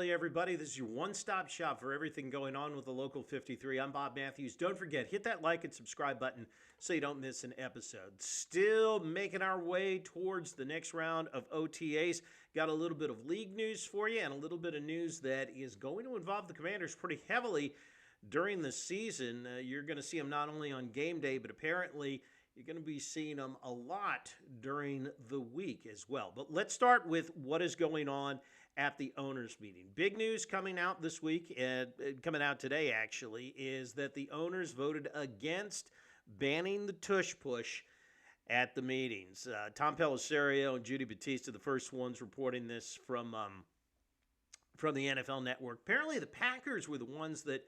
Hey everybody, this is your one-stop shop for everything going on with the Local 53. I'm Bob Matthews. Don't forget, hit that like and subscribe button so you don't miss an episode. Still making our way towards the next round of OTAs. Got a little bit of league news for you and a little bit of news that is going to involve the Commanders pretty heavily during the season. You're going to see them not only on game day, but apparently you're going to be seeing them a lot during the week as well. But let's start with what is going on at the owners' meeting. Big news coming out this week, coming out today actually, is that the owners voted against banning the tush push at the meetings. Tom Pellisario and Judy Batista, the first ones reporting this from the NFL Network. Apparently, the Packers were the ones that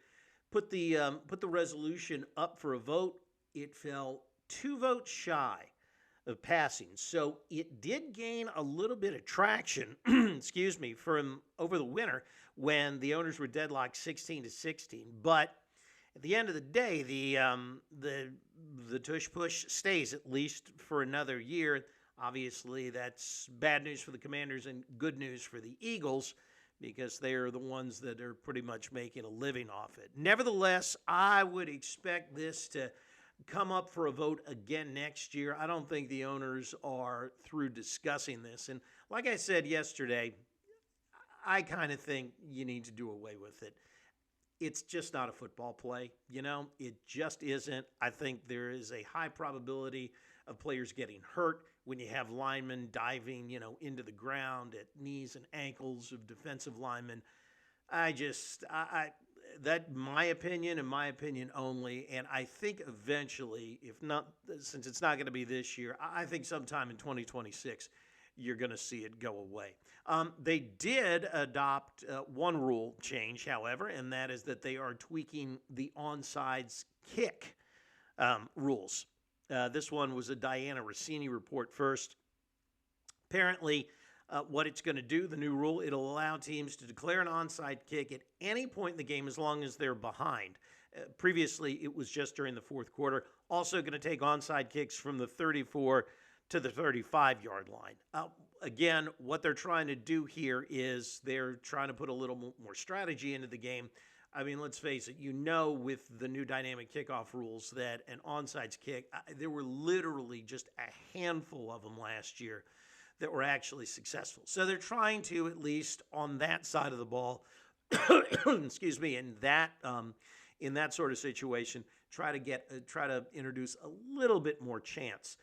put the resolution up for a vote. It fell 2 votes shy of passing. So it did gain a little bit of traction, excuse me, from over the winter when the owners were deadlocked 16-16. But at the end of the day, the tush push stays at least for another year. Obviously, that's bad news for the Commanders and good news for the Eagles because they are the ones that are pretty much making a living off it. Nevertheless, I would expect this to come up for a vote again next year. I don't think the owners are through discussing this. And like I said yesterday, I kind of think you need to do away with it. It's just not a football play, It just isn't. I think there is a high probability of players getting hurt when you have linemen diving, into the ground at knees and ankles of defensive linemen. That my opinion and my opinion only, and I think eventually, if not, since it's not going to be this year, I think sometime in 2026, you're going to see it go away. They did adopt one rule change, however, and that is that they are tweaking the Onsides Kick rules. This one was a Diana Rossini report first. Apparently, what it's going to do, the new rule, it'll allow teams to declare an onside kick at any point in the game as long as they're behind. Previously, it was just during the fourth quarter. Also going to take onside kicks from the 34 to the 35-yard line. Again, what they're trying to do here is they're trying to put a little more strategy into the game. I mean, let's face it, with the new dynamic kickoff rules that an onside kick, there were literally just a handful of them last year that were actually successful. So they're trying to, at least on that side of the ball, excuse me, in that sort of situation, try to introduce a little bit more chance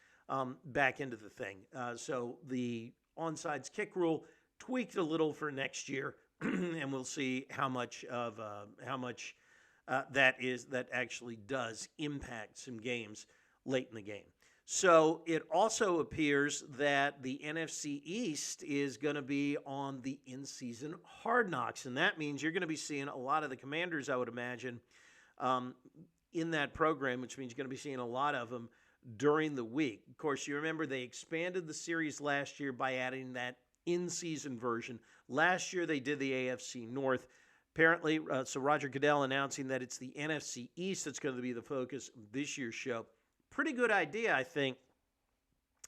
back into the thing. So the onsides kick rule tweaked a little for next year, and we'll see how much that actually does impact some games late in the game. So it also appears that the NFC East is going to be on the in-season Hard Knocks, and that means you're going to be seeing a lot of the Commanders, I would imagine, in that program, which means you're going to be seeing a lot of them during the week. Of course, you remember they expanded the series last year by adding that in-season version. Last year they did the AFC North. Apparently, so Roger Goodell announcing that it's the NFC East that's going to be the focus of this year's show. Pretty good idea, I think,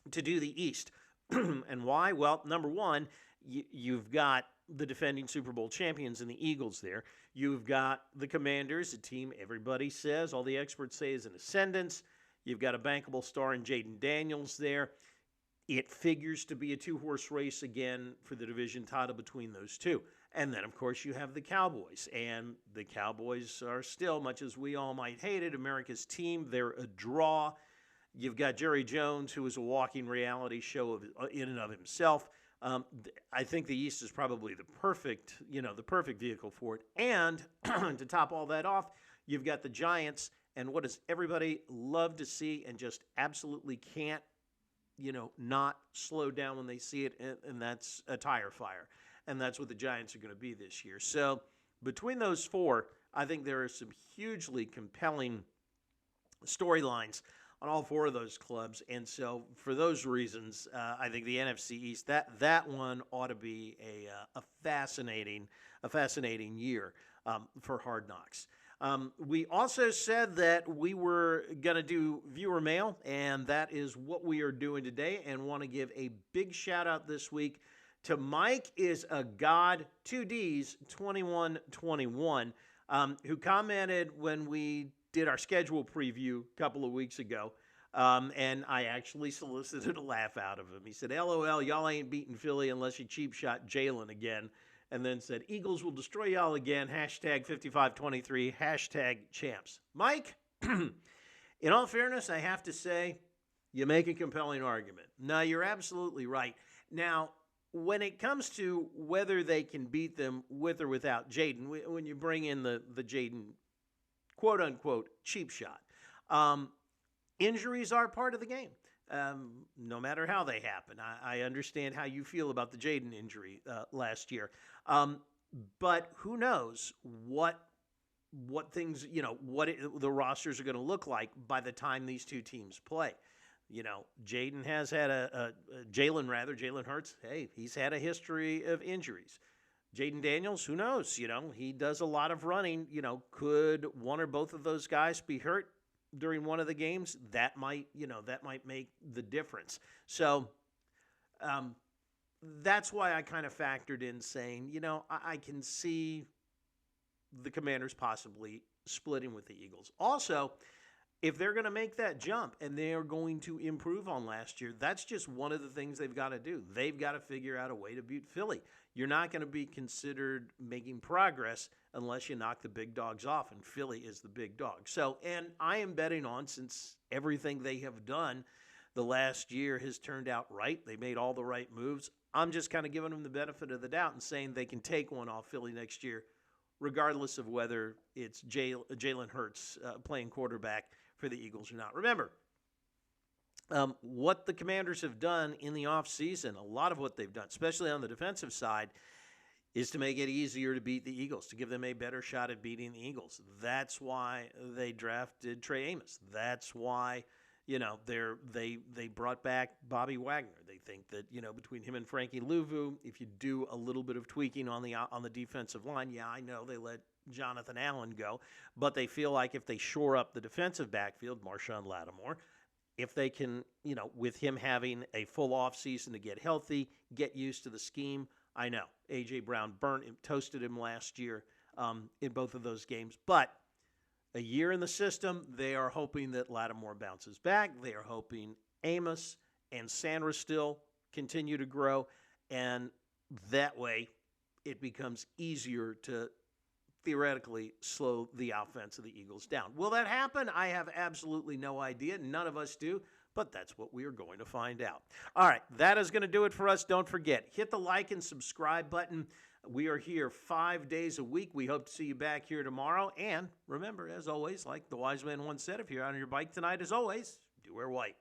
to do the East. And why? Well, number one, you've got the defending Super Bowl champions and the Eagles there. You've got the Commanders, a team everybody says, all the experts say is in ascendance. You've got a bankable star in Jaden Daniels there. It figures to be a 2-horse race again for the division title between those two. And then, of course, you have the Cowboys. And the Cowboys are still, much as we all might hate it, America's team. They're a draw. You've got Jerry Jones, who is a walking reality show in and of himself. I think the East is probably the perfect vehicle for it. And to top all that off, you've got the Giants. And what does everybody love to see and just absolutely can't, not slow down when they see it, and that's a tire fire. And that's what the Giants are going to be this year. So between those four, I think there are some hugely compelling storylines on all four of those clubs. And so for those reasons, I think the NFC East, that one ought to be a fascinating year for Hard Knocks. We also said that we were going to do viewer mail, and that is what we are doing today, and want to give a big shout-out this week to Mike is a God, 2Ds, 2121, who commented when we did our schedule preview a couple of weeks ago. And I actually solicited a laugh out of him. He said, LOL, y'all ain't beating Philly unless you cheap shot Jalen again. And then said, Eagles will destroy y'all again. Hashtag 5523, hashtag champs. Mike, in all fairness, I have to say, you make a compelling argument. No, you're absolutely right. Now, when it comes to whether they can beat them with or without Jaden, when you bring in the Jaden, quote-unquote, cheap shot, injuries are part of the game, no matter how they happen. I understand how you feel about the Jaden injury last year. But who knows what things, the rosters are going to look like by the time these two teams play. Jalen Hurts, hey, he's had a history of injuries. Jaden Daniels, who knows? He does a lot of running. Could one or both of those guys be hurt during one of the games? That might make the difference. So that's why I kind of factored in saying, I can see the Commanders possibly splitting with the Eagles. Also, if they're going to make that jump and they are going to improve on last year, that's just one of the things they've got to do. They've got to figure out a way to beat Philly. You're not going to be considered making progress unless you knock the big dogs off, and Philly is the big dog. So, and I am betting on, since everything they have done the last year has turned out right, they made all the right moves, I'm just kind of giving them the benefit of the doubt and saying they can take one off Philly next year, regardless of whether it's Jalen Hurts playing quarterback for the Eagles or not. Remember, what the Commanders have done in the offseason, a lot of what they've done, especially on the defensive side, is to make it easier to beat the Eagles, to give them a better shot at beating the Eagles. That's why they drafted Trey Amos. That's why, they brought back Bobby Wagner. They think that, between him and Frankie Louvu, if you do a little bit of tweaking on the defensive line, yeah, I know they let Jonathan Allen go, but they feel like if they shore up the defensive backfield, Marshawn Lattimore, if they can, with him having a full offseason to get healthy, get used to the scheme. I know A.J. Brown toasted him last year in both of those games, but a year in the system, they are hoping that Lattimore bounces back. They are hoping Amos and Sandra still continue to grow, and that way it becomes easier to theoretically slow the offense of the Eagles down. Will that happen? I have absolutely no idea. None of us do, but that's what we are going to find out. All right, that is going to do it for us. Don't forget, hit the like and subscribe button. We are here 5 days a week. We hope to see you back here tomorrow. And remember, as always, like the wise man once said, if you're on your bike tonight, as always, do wear white.